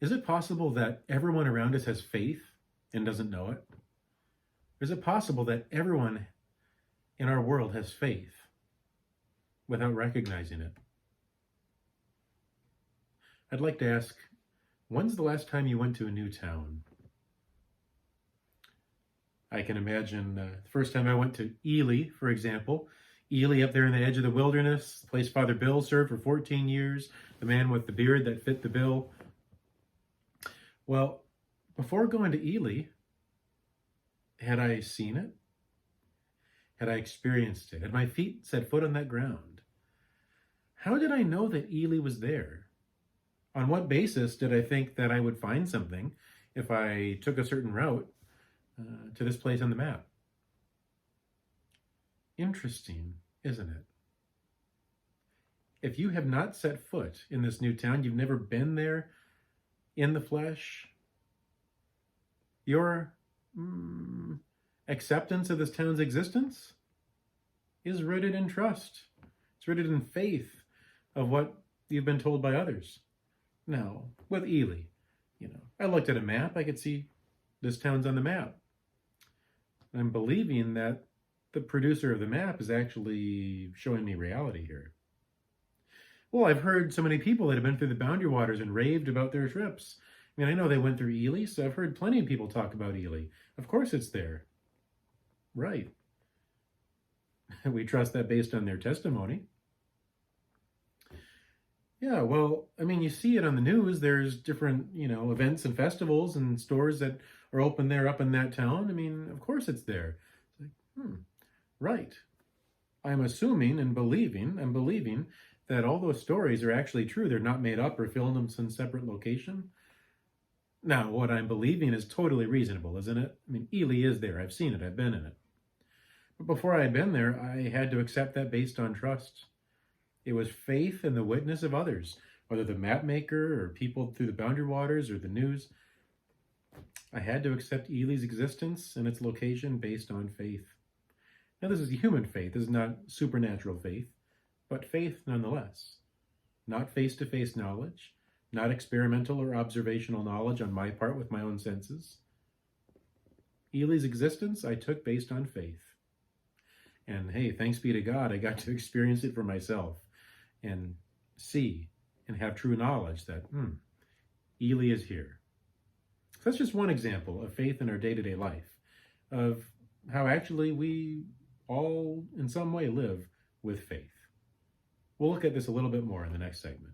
Is it possible that everyone around us has faith and doesn't know it? Is it possible that everyone in our world has faith without recognizing it? I'd like to ask, when's the last time you went to a new town? I can imagine the first time I went to Ely, for example. Ely up there in the edge of the wilderness, the place Father Bill served for 14 years, the man with the beard that fit the bill. Well, before going to Ely, had I seen it? Had I experienced it? Had my feet set foot on that ground? How did I know that Ely was there? On what basis did I think that I would find something if I took a certain route to this place on the map? Interesting, isn't it? If you have not set foot in this new town, you've never been there in the flesh, your acceptance of this town's existence is rooted in trust. It's rooted in faith of what you've been told by others. Now, with Ely, I looked at a map, I could see this town's on the map. I'm believing that the producer of the map is actually showing me reality here. Well, I've heard so many people that have been through the Boundary Waters and raved about their trips. I mean, I know they went through Ely, so I've heard plenty of people talk about Ely. Of course it's there. Right. We trust that based on their testimony. Yeah, well, I mean, you see it on the news. There's different, events and festivals and stores that are open there up in that town. I mean, of course it's there. It's like, right. I'm assuming and believing that all those stories are actually true. They're not made up or filmed in some separate location. Now, what I'm believing is totally reasonable, isn't it? I mean, Ely is there. I've seen it. I've been in it. But before I had been there, I had to accept that based on trust. It was faith in the witness of others, whether the map maker or people through the Boundary Waters or the news. I had to accept Ely's existence and its location based on faith. Now, this is human faith. This is not supernatural faith, but faith nonetheless. Not face-to-face knowledge, not experimental or observational knowledge on my part with my own senses. Ely's existence I took based on faith. And hey, thanks be to God, I got to experience it for myself and see and have true knowledge that Ely is here. So that's just one example of faith in our day-to-day life, of how actually we all in some way live with faith. We'll look at this a little bit more in the next segment.